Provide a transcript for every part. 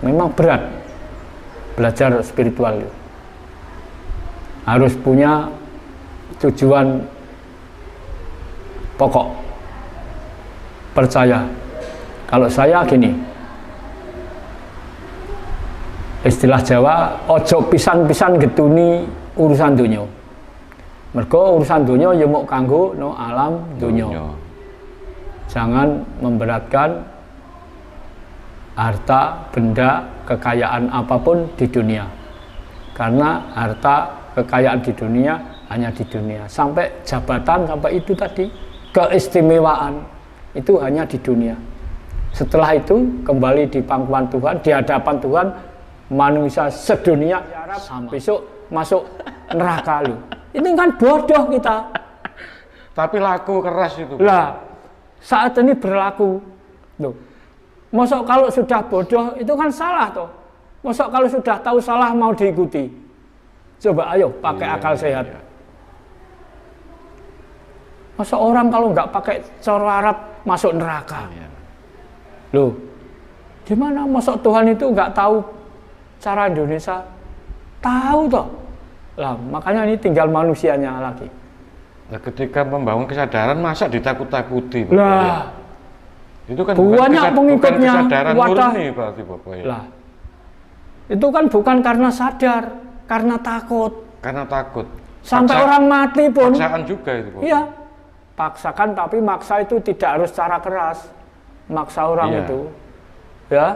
Memang berat belajar spiritual itu. Harus punya tujuan pokok. Percaya. Kalau saya gini, istilah Jawa, ojo pisan-pisan getuni urusan dunia. Mergo urusan dunia ya mok kanggo no alam dunia. Jangan memberatkan harta, benda, kekayaan apapun di dunia. Karena harta, kekayaan di dunia hanya di dunia. Sampai jabatan, sampai itu tadi, keistimewaan itu hanya di dunia. Setelah itu kembali di pangkuan Tuhan, di hadapan Tuhan, manusia sedunia sama. Besok masuk neraka lu. Itu kan bodoh kita. Tapi laku keras itu. Lah, saat ini berlaku. Loh. Mosok kalau sudah bodoh itu kan salah toh. Mosok kalau sudah tahu salah mau diikuti. Coba ayo pakai akal sehat. Iya. Masa orang kalau nggak pakai cara Arab masuk neraka? Iya. Loh, gimana? Masa Tuhan itu nggak tahu cara Indonesia? Tahu toh. Lah, makanya ini tinggal manusianya lagi. Nah, ketika membangun kesadaran masa ditakut-takuti? Lah, itu kan banyak pengikutnya. Bukan kesadaran murni berarti Bapak ya. Lah, itu kan bukan karena sadar, karena takut. Karena takut. Sampai orang mati pun. Paksaan juga itu Bapak. Iya, paksakan, tapi maksa itu tidak harus secara keras. Maksa orang itu, ya,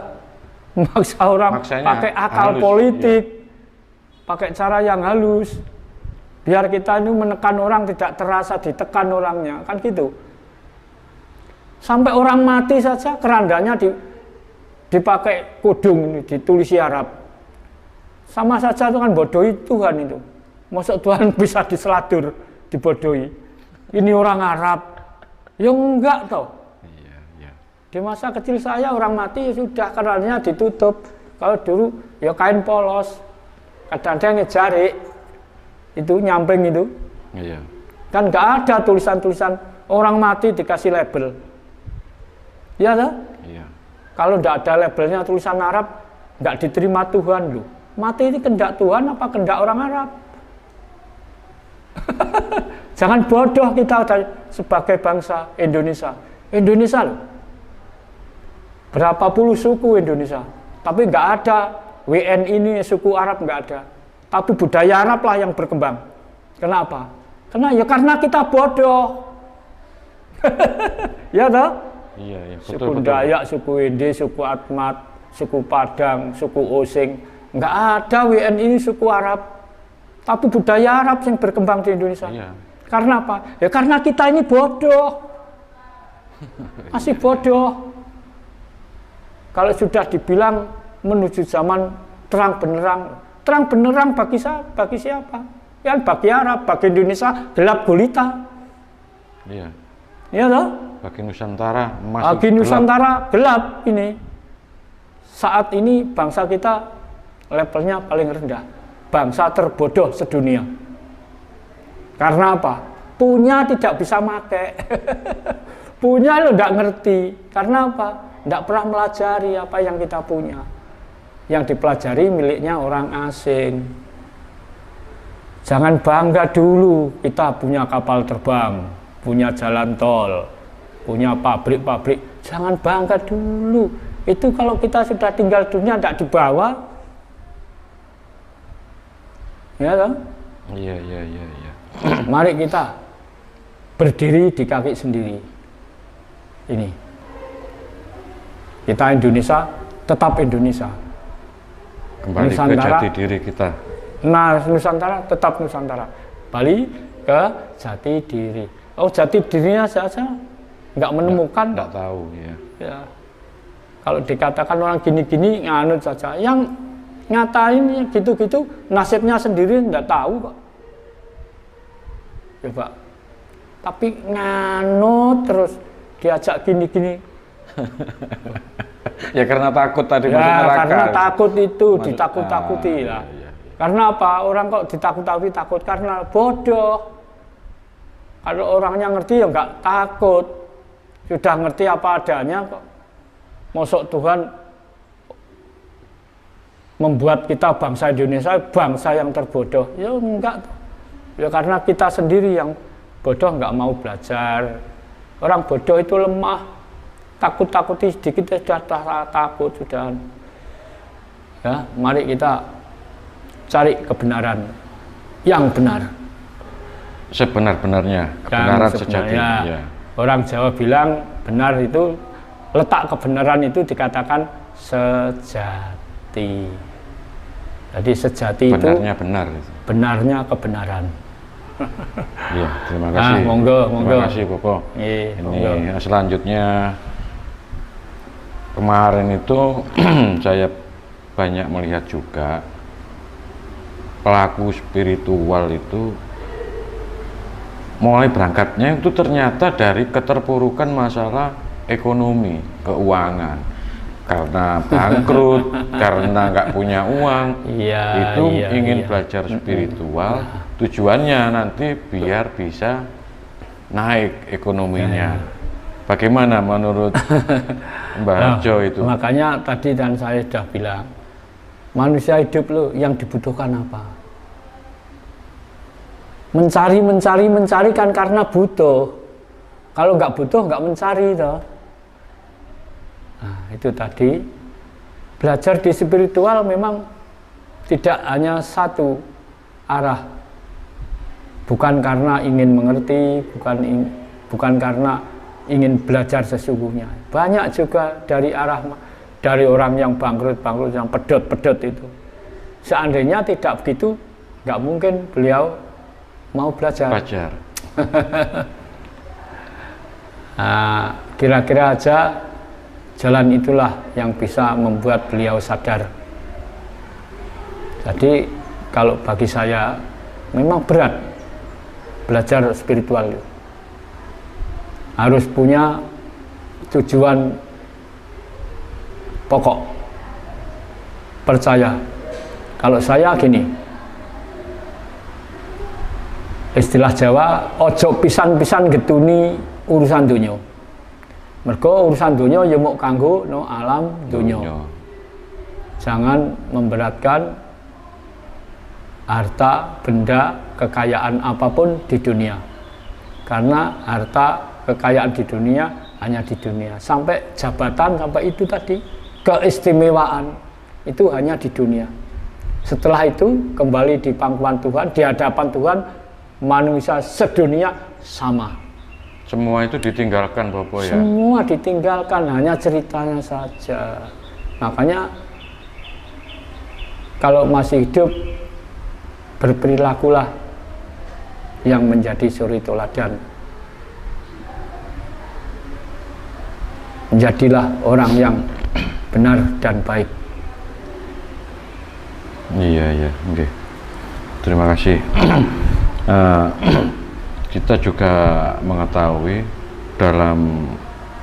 maksa orang pakai akal halus, politik, pakai cara yang halus, biar kita ini menekan orang tidak terasa ditekan orangnya, kan gitu. Sampai orang mati saja kerandanya dipakai kudung ini, ditulisi Arab. Sama saja itu kan bodohi Tuhan itu. Maksud Tuhan bisa diseladur, dibodohi. Ini orang Arab, ya enggak toh. Di masa kecil saya orang mati ya sudah kerandanya ditutup. Kalau dulu ya kain polos, kadang-kadang ngejarik, itu nyamping itu. Iya. Kan nggak ada tulisan-tulisan orang mati dikasih label. Iya toh? Iya. Kalau nggak ada labelnya tulisan Arab, nggak diterima Tuhan loh. Mati ini kehendak Tuhan apa kehendak orang Arab? Jangan bodoh kita sebagai bangsa Indonesia. Indonesia loh. Berapa puluh suku Indonesia, tapi nggak ada WN ini suku Arab nggak ada. Tapi budaya Arab lah yang berkembang. Kenapa? Karena kita bodoh. Ya toh? Iya, betul, suku Dayak, suku Ende, suku Atmat, suku Padang, suku Osing, nggak ada WN ini suku Arab. Tapi budaya Arab yang berkembang di Indonesia. Iya. Karena apa? Ya karena kita ini bodoh. Masih bodoh. Kalau sudah dibilang menuju zaman terang benerang bagi siapa? Ya bagi Arab, bagi Indonesia gelap gulita. Iya. Iya toh? Bagi Nusantara masih bagi gelap. Nusantara gelap ini. Saat ini bangsa kita levelnya paling rendah. Bangsa terbodoh sedunia. Karena apa? Punya tidak bisa make. Punya lo tidak ngerti. Karena apa? Tidak pernah melajari apa yang kita punya. Yang dipelajari miliknya orang asing. Jangan bangga dulu kita punya kapal terbang, punya jalan tol, punya pabrik-pabrik. Jangan bangga dulu. Itu kalau kita sudah tinggal dunia tidak dibawa. Ya kan? Iya. Mari kita berdiri di kaki sendiri. Ini. Kita Indonesia, tetap Indonesia. Kembali Nusantara, ke jati diri kita. Nah, Nusantara, tetap Nusantara. Bali ke jati diri. Oh, jati dirinya saja nggak menemukan. Nggak tahu, ya. Ya. Kalau dikatakan orang gini-gini, nganut saja. Yang ngatain gitu-gitu, nasibnya sendiri nggak tahu kok. Coba. Tapi nganut terus, diajak gini-gini. Ya karena takut tadi ya, masuk neraka. Karena takut itu ditakut-takuti lah. Iya. Karena apa? Orang kok ditakut-takuti takut karena bodoh. Kalau orangnya ngerti ya nggak takut. Sudah ngerti apa adanya kok. Mosok Tuhan membuat kita bangsa Indonesia bangsa yang terbodoh. Ya enggak. Ya karena kita sendiri yang bodoh nggak mau belajar. Orang bodoh itu lemah, takut-takuti sedikit sudah takut sudah. Ya, mari kita cari kebenaran yang benar. Sebenar-benarnya, kebenaran sejati. Ya. Orang Jawa bilang benar itu, letak kebenaran itu dikatakan sejati. Jadi sejati benarnya itu benar. Benarnya kebenaran. Iya, terima kasih. Monggo. Terima kasih Koko. Ini monggo. Selanjutnya kemarin itu saya banyak melihat juga pelaku spiritual itu mulai berangkatnya itu ternyata dari keterpurukan masalah ekonomi, keuangan, karena bangkrut, karena nggak punya uang, ingin belajar spiritual, tujuannya nanti biar bisa naik ekonominya. Bagaimana menurut Mbah Harjo itu? Makanya tadi dan saya sudah bilang, manusia hidup loh, yang dibutuhkan apa? Mencari kan karena butuh. Kalau nggak butuh nggak mencari toh. Nah, itu tadi belajar di spiritual memang tidak hanya satu arah. Bukan karena ingin mengerti, bukan karena ingin belajar sesungguhnya. Banyak juga dari orang yang bangkrut, yang pedot itu. Seandainya tidak begitu, nggak mungkin beliau mau belajar. Nah, kira-kira aja jalan itulah yang bisa membuat beliau sadar. Jadi kalau bagi saya memang berat belajar spiritual. Harus punya tujuan pokok. Percaya. Kalau saya gini, istilah Jawa, ojo pisan-pisan getuni urusan dunia. Mergo urusan dunia ya mok kanggo no alam dunia. Jangan memberatkan harta, benda, kekayaan apapun di dunia. Karena harta, kekayaan di dunia hanya di dunia. Sampai jabatan, sampai itu tadi, keistimewaan itu hanya di dunia. Setelah itu kembali di pangkuan Tuhan, di hadapan Tuhan, manusia sedunia sama. Semua itu ditinggalkan Bapak ya? Semua ditinggalkan, hanya ceritanya saja. Makanya kalau masih hidup, berperilakulah yang menjadi suri teladan. Menjadilah orang yang benar dan baik. Iya, oke. Terima kasih. Kita juga mengetahui dalam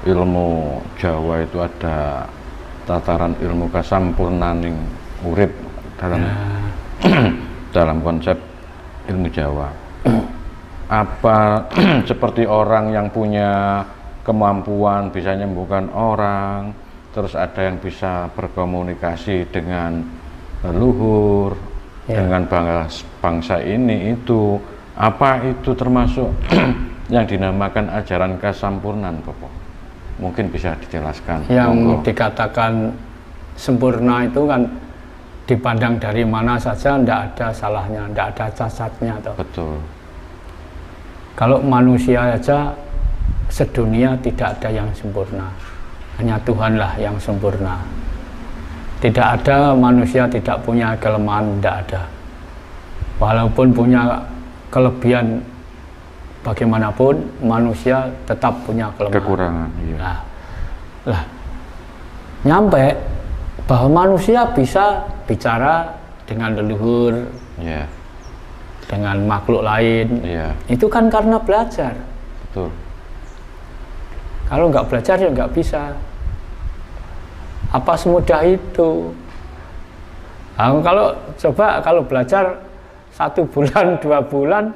ilmu Jawa itu ada tataran ilmu kasampurnaning urip dalam konsep ilmu Jawa. Apa seperti orang yang punya kemampuan bisa menyembuhkan orang, terus ada yang bisa berkomunikasi dengan leluhur, dengan bangsa ini itu. Apa itu termasuk yang dinamakan ajaran kasampurnan, Bapak? Mungkin bisa dijelaskan. Yang dikatakan sempurna itu kan dipandang dari mana saja, tidak ada salahnya, tidak ada cacatnya. Toh. Betul. Kalau manusia saja sedunia tidak ada yang sempurna, hanya Tuhanlah yang sempurna. Tidak ada manusia tidak punya kelemahan, tidak ada. Walaupun punya kelebihan bagaimanapun, manusia tetap punya kelemahan. Kekurangan. Iya. Lah, nyampe bahwa manusia bisa bicara dengan leluhur, dengan makhluk lain. Itu kan karena belajar. Betul. Kalau nggak belajar ya nggak bisa. Apa semudah itu? Nah, kalau belajar 1 bulan, 2 bulan,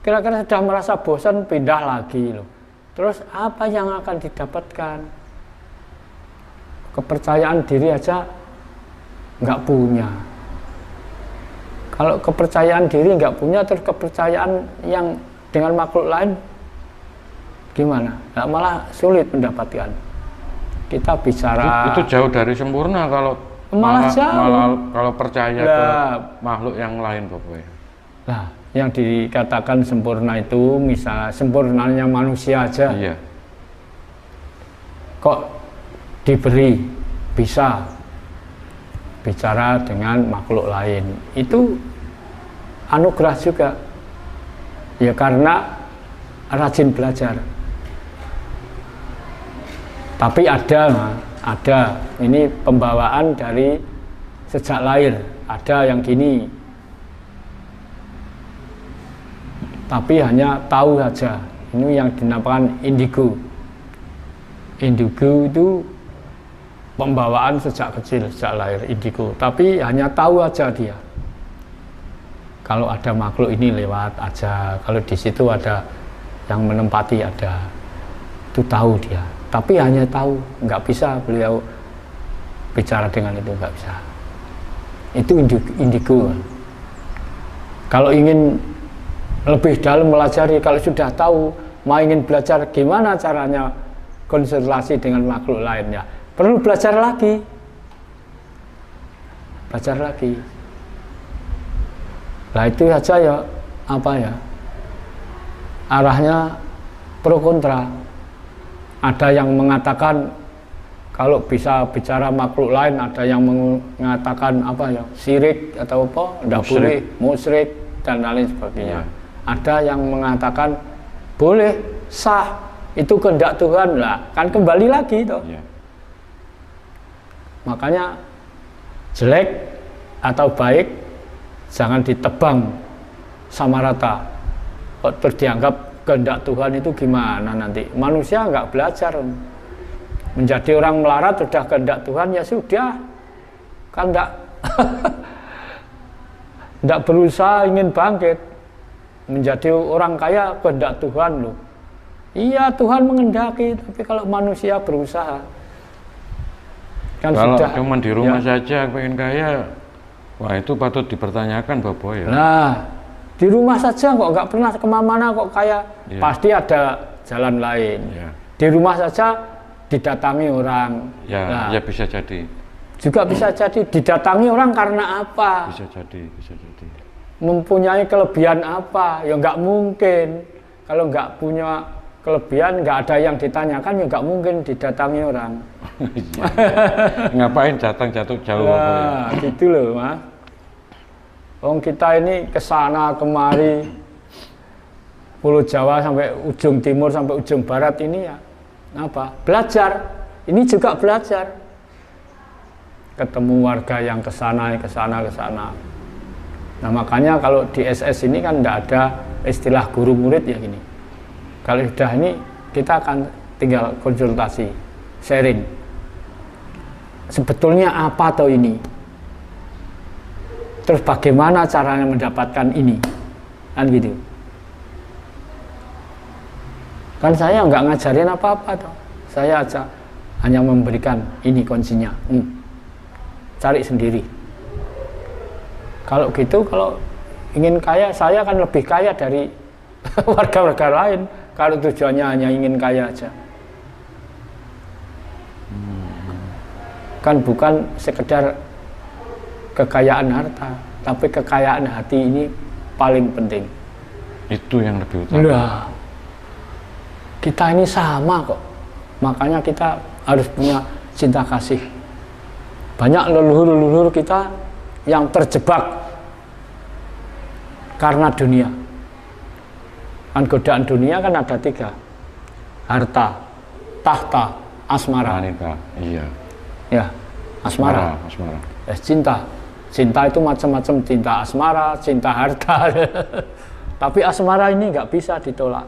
kira-kira sudah merasa bosan, pindah lagi loh. Terus apa yang akan didapatkan? kepercayaan diri aja nggak punya. Kalau kepercayaan diri nggak punya, terus kepercayaan yang dengan makhluk lain gimana? Nggak, malah sulit mendapatkan. Kita bicara itu jauh dari sempurna kalau malah kalau percaya ke makhluk yang lain, Bapak. Nah, yang dikatakan sempurna itu misalnya sempurnanya manusia aja. Iya. Kok diberi bisa bicara dengan makhluk lain, itu anugerah juga ya, karena rajin belajar. Tapi ada ini pembawaan dari sejak lahir, ada yang gini, tapi hanya tahu saja. Ini yang dinamakan indigo. Indigo itu pembawaan sejak kecil, sejak lahir, indigo. Tapi hanya tahu aja dia. Kalau ada makhluk ini lewat aja. Kalau di situ ada yang menempati ada, itu tahu dia. Tapi hanya tahu, nggak bisa beliau bicara dengan itu, nggak bisa. Itu indigo. Kalau ingin lebih dalam melajari, kalau sudah tahu, mau ingin belajar gimana caranya konsultasi dengan makhluk lainnya, perlu belajar lagi. Belajar lagi. Nah itu saja ya, apa ya, arahnya pro kontra. Ada yang mengatakan kalau bisa bicara makhluk lain, ada yang mengatakan apa ya, syirik atau apa, tidak boleh, musyrik dan lain sebagainya. Ada yang mengatakan boleh, sah, itu kehendak Tuhan lah, kan kembali lagi toh. Makanya jelek atau baik jangan ditebang sama rata. Kok terus dianggap kehendak Tuhan itu gimana nanti? Manusia nggak belajar. Menjadi orang melarat sudah kehendak Tuhan, ya sudah. Kan nggak berusaha ingin bangkit. Menjadi orang kaya kehendak Tuhan loh. Iya, Tuhan mengendaki, tapi kalau manusia berusaha kan kalau sudah cuma di rumah saja pengen kaya, wah itu patut dipertanyakan, Bapak ya. Nah, di rumah saja kok nggak pernah kemana-mana kok kaya, pasti ada jalan lain. Di rumah saja didatangi orang. Ya bisa jadi. Juga bisa jadi didatangi orang karena apa? Bisa jadi. Mempunyai kelebihan apa? Ya nggak mungkin. Kalau nggak punya kelebihan, nggak ada yang ditanyakan, ya nggak mungkin didatangi orang. Ngapain datang jatuh jauh? Nah, gitu loh, Mas. Kita ini kesana kemari, Pulau Jawa sampai ujung timur sampai ujung barat ini ya apa? Belajar. Ini juga belajar. Ketemu warga yang kesana. Nah makanya kalau di SS ini kan tidak ada istilah guru murid ya gini. Kalau sudah ini kita akan tinggal konsultasi, sharing. Sebetulnya apa atau ini? Terus bagaimana caranya mendapatkan ini? Kan gitu. Kan saya nggak ngajarin apa-apa toh. Saya aja hanya memberikan ini kuncinya. Cari sendiri. Kalau gitu, kalau ingin kaya, saya akan lebih kaya dari warga-warga lain. Kalau tujuannya hanya ingin kaya aja. Kan bukan sekedar kekayaan harta, tapi kekayaan hati ini paling penting. Itu yang lebih utama. Nah, kita ini sama kok. Makanya kita harus punya cinta kasih. Banyak leluhur-leluhur kita yang terjebak karena dunia. Kan godaan dunia kan ada 3. Harta, tahta, asmara. Iya. Ya, asmara. Cinta. Cinta itu macam-macam, cinta asmara, cinta harta. Tapi asmara ini nggak bisa ditolak.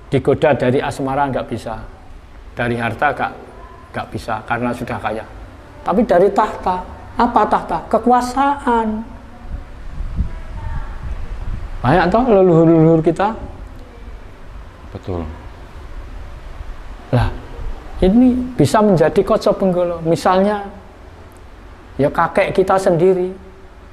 Digoda dari asmara nggak bisa. Dari harta nggak bisa karena sudah kaya. Tapi dari tahta, apa tahta? Kekuasaan. Banyak toh leluhur-leluhur kita. Betul. Lah, ini bisa menjadi Koco Benggolo. Misalnya ya kakek kita sendiri,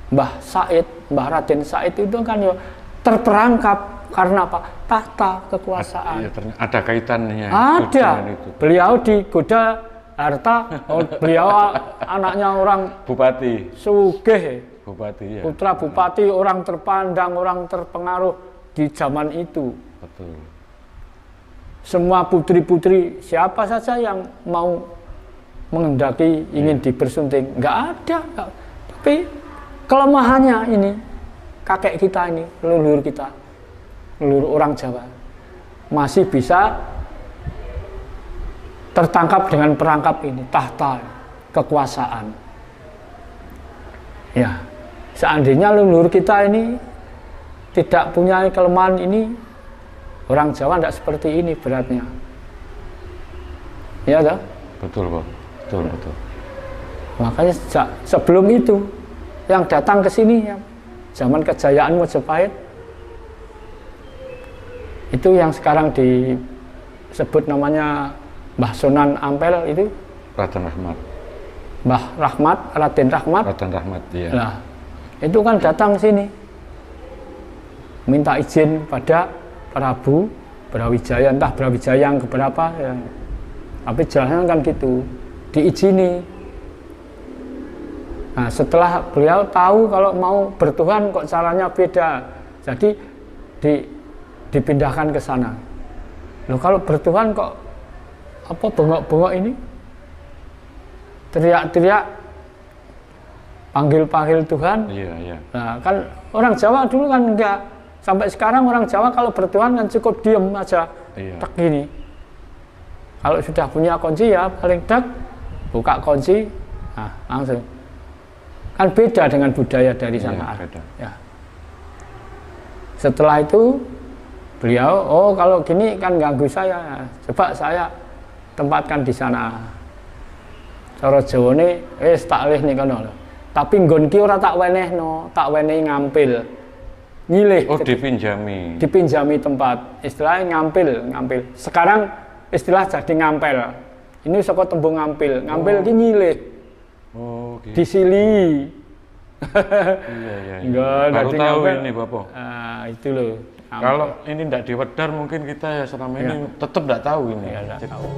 Mbah Said, Mbah Raden Said itu kan ya terperangkap karena apa? Tahta kekuasaan. Iya, ada kaitannya. Ada. Beliau digoda harta, beliau anaknya orang bupati. sugih. Bupati ya. Putra bupati, orang terpandang, orang terpengaruh di zaman itu. Betul. Semua putri-putri siapa saja yang mau mengendaki ingin dibersunting, nggak ada. Tapi kelemahannya ini kakek kita ini, leluhur kita, leluhur orang Jawa masih bisa tertangkap dengan perangkap ini, tahta kekuasaan. Ya, seandainya leluhur kita ini tidak punya kelemahan ini, orang Jawa tidak seperti ini beratnya. Ya, toh? Betul, Pak. Betul. Makanya sebelum itu yang datang ke sini ya, zaman kejayaan Majapahit itu yang sekarang disebut namanya Mbah Sunan Ampel itu Raden Rahmat. Mbah Rahmat, Raden Rahmat. Raden Rahmat, iya. Nah, itu kan datang sini minta izin pada Prabu Brawijaya, entah Brawijaya yang keberapa ya. Tapi jalannya kan gitu, diizini. Nah, setelah beliau tahu kalau mau bertuhan kok caranya beda, jadi dipindahkan ke sana. Loh, kalau bertuhan kok apa bengok-bengok ini? Teriak-teriak, panggil-panggil Tuhan. Iya. Nah, kan orang Jawa dulu kan enggak. Sampai sekarang orang Jawa kalau bertuhan kan cukup diem aja. Iya. Tak gini. Kalau sudah punya kunci ya paling dak buka kunci, nah langsung. Kan beda dengan budaya dari sana. Beda. Ya. Setelah itu beliau, oh kalau gini kan ganggu saya, coba saya tempatkan di sana. Cara Jawane wis tak leh nih kono lho. Tapi nggon ki ora tak wenehno, tak wenehi ngampil. Nyilih. Oh, dipinjami. Dipinjami tempat. Istilahnya ngampil. Sekarang istilah jadi ngampel. Ini saka tembung ngampil. Ngampil ki nyilih. Oh, gitu. Disili. Iya. Enggak, baru tahu ngampil. ini, Bapak. Nah, itu loh. Kalau ini tidak diwedar mungkin kita ya selama ini tetap tidak tahu ini. Ya, tahu.